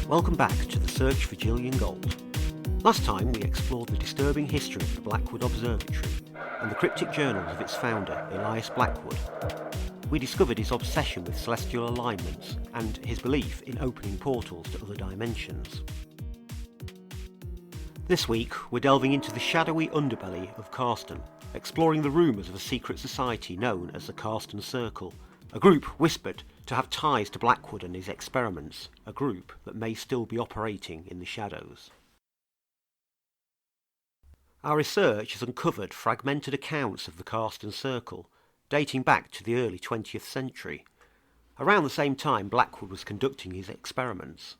Welcome back to the search for Gillian Gold. Last time we explored the disturbing history of the Blackwood Observatory and the cryptic journals of its founder, Elias Blackwood. We discovered his obsession with celestial alignments and his belief in opening portals to other dimensions. This week we're delving into the shadowy underbelly of Carston, exploring the rumours of a secret society known as the Carston Circle, a group whispered to have ties to Blackwood and his experiments, a group that may still be operating in the shadows. Our research has uncovered fragmented accounts of the Carston Circle, dating back to the early 20th century, around the same time Blackwood was conducting his experiments.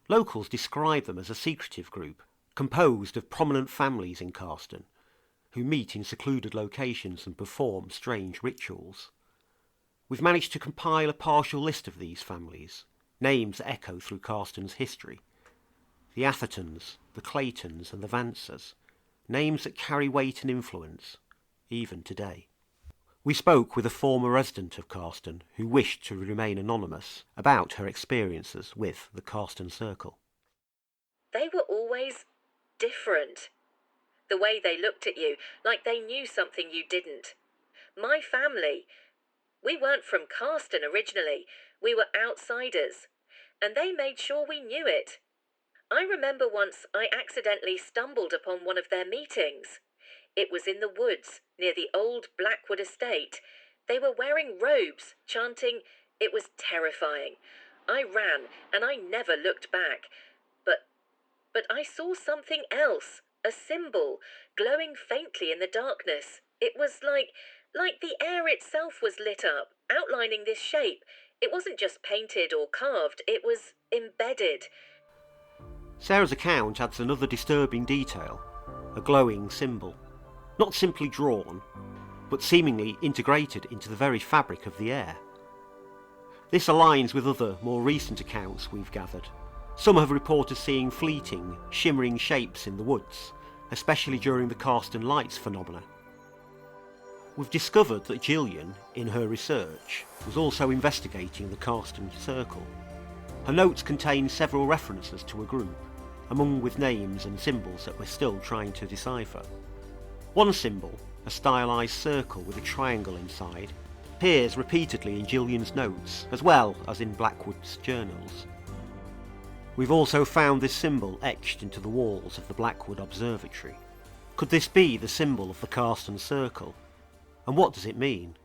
Locals describe them as a secretive group, composed of prominent families in Carston, who meet in secluded locations and perform strange rituals. We've managed to compile a partial list of these families, names that echo through Carston's history. The Athertons, the Claytons and the Vancers, names that carry weight and influence, even today. We spoke with a former resident of Carston who wished to remain anonymous about her experiences with the Carston Circle. They were always different. The way they looked at you, like they knew something you didn't. My family, we weren't from Carston originally, we were outsiders, and they made sure we knew it. I remember once I accidentally stumbled upon one of their meetings. It was in the woods, near the old Blackwood estate. They were wearing robes, chanting. It was terrifying. I ran, and I never looked back. But I saw something else, a symbol, glowing faintly in the darkness. It was like the air itself was lit up, outlining this shape. It wasn't just painted or carved, it was embedded. Sarah's account adds another disturbing detail, a glowing symbol, not simply drawn, but seemingly integrated into the very fabric of the air. This aligns with other, more recent accounts we've gathered. Some have reported seeing fleeting, shimmering shapes in the woods, especially during the Carston Lights phenomena. We've discovered that Gillian, in her research, was also investigating the Carston Circle. Her notes contain several references to a group, among with names and symbols that we're still trying to decipher. One symbol, a stylised circle with a triangle inside, appears repeatedly in Gillian's notes, as well as in Blackwood's journals. We've also found this symbol etched into the walls of the Blackwood Observatory. Could this be the symbol of the Carston Circle? And what does it mean?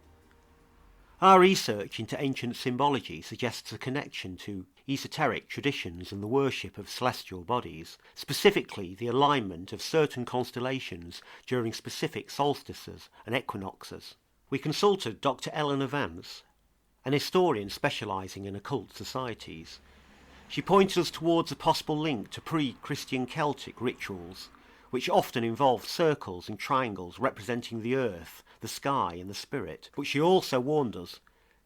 Our research into ancient symbology suggests a connection to esoteric traditions and the worship of celestial bodies, specifically the alignment of certain constellations during specific solstices and equinoxes. We consulted Dr. Eleanor Vance, an historian specialising in occult societies. She pointed us towards a possible link to pre-Christian Celtic rituals, which often involved circles and triangles representing the earth, the sky and the spirit. But she also warned us,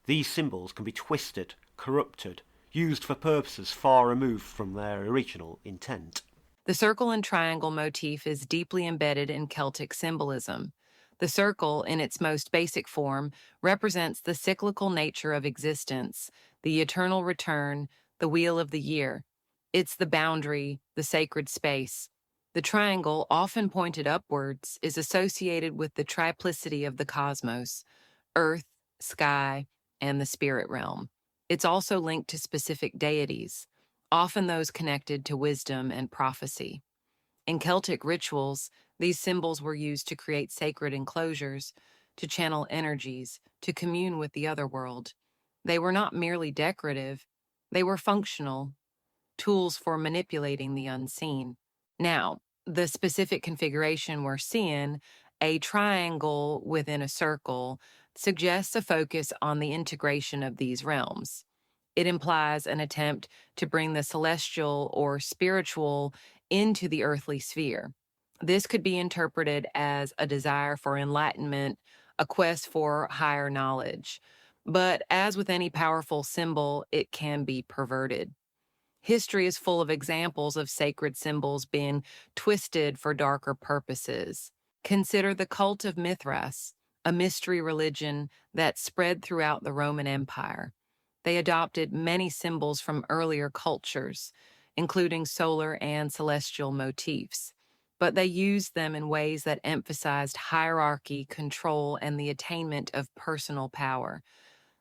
these symbols can be twisted, corrupted, used for purposes far removed from their original intent. The circle and triangle motif is deeply embedded in Celtic symbolism. The circle, in its most basic form, represents the cyclical nature of existence, the eternal return, the wheel of the year. It's the boundary, the sacred space. The triangle, often pointed upwards, is associated with the triplicity of the cosmos, earth, sky, and the spirit realm. It's also linked to specific deities, often those connected to wisdom and prophecy. In Celtic rituals, these symbols were used to create sacred enclosures, to channel energies, to commune with the other world. They were not merely decorative, they were functional, tools for manipulating the unseen. Now, the specific configuration we're seeing, a triangle within a circle, suggests a focus on the integration of these realms. It implies an attempt to bring the celestial or spiritual into the earthly sphere. This could be interpreted as a desire for enlightenment, a quest for higher knowledge. But as with any powerful symbol, it can be perverted. History is full of examples of sacred symbols being twisted for darker purposes. Consider the cult of Mithras, a mystery religion that spread throughout the Roman Empire. They adopted many symbols from earlier cultures, including solar and celestial motifs, but they used them in ways that emphasized hierarchy, control, and the attainment of personal power.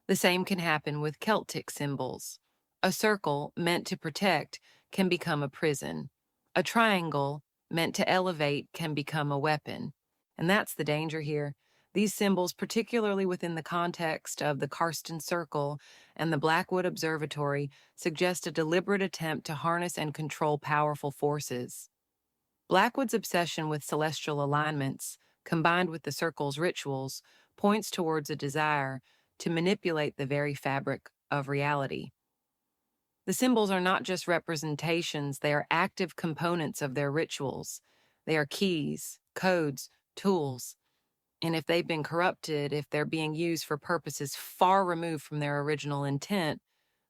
The same can happen with Celtic symbols. A circle, meant to protect, can become a prison. A triangle, meant to elevate, can become a weapon. And that's the danger here. These symbols, particularly within the context of the Carston Circle and the Blackwood Observatory, suggest a deliberate attempt to harness and control powerful forces. Blackwood's obsession with celestial alignments, combined with the circle's rituals, points towards a desire to manipulate the very fabric of reality. The symbols are not just representations, they are active components of their rituals. They are keys, codes, tools. And if they've been corrupted, if they're being used for purposes far removed from their original intent,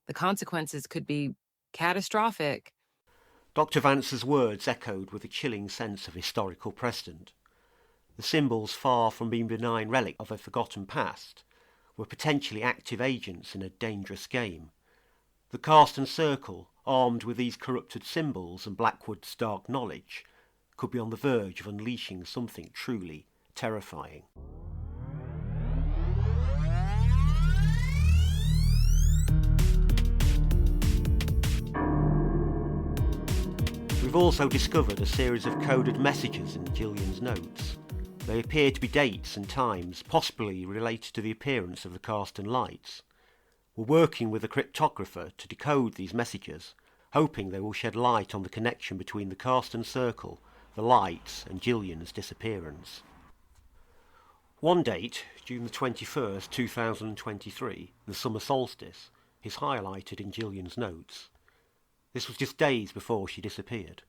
the consequences could be catastrophic. Dr. Vance's words echoed with a chilling sense of historical precedent. The symbols, far from being benign relics of a forgotten past, were potentially active agents in a dangerous game. The Carston Circle, armed with these corrupted symbols and Blackwood's dark knowledge, could be on the verge of unleashing something truly terrifying. We've also discovered a series of coded messages in Gillian's notes. They appear to be dates and times, possibly related to the appearance of the Carston lights. We're working with a cryptographer to decode these messages, hoping they will shed light on the connection between the Carston Circle, the lights, and Gillian's disappearance. One date, June the 21st, 2023, the summer solstice, is highlighted in Gillian's notes. This was just days before she disappeared.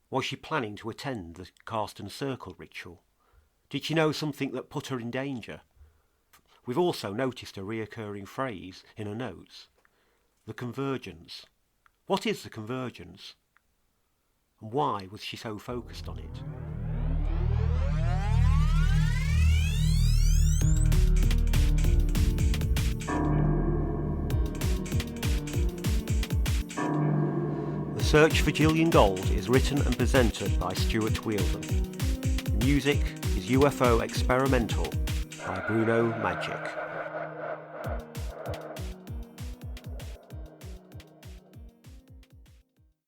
Was she planning to attend the Carston Circle ritual? Did she know something that put her in danger? We've also noticed a reoccurring phrase in her notes. The convergence. What is the convergence? And why was she so focused on it? The Search for Gillian Gold is written and presented by Stuart Wheeldon. The music is UFO Experimental by Bruno Magic.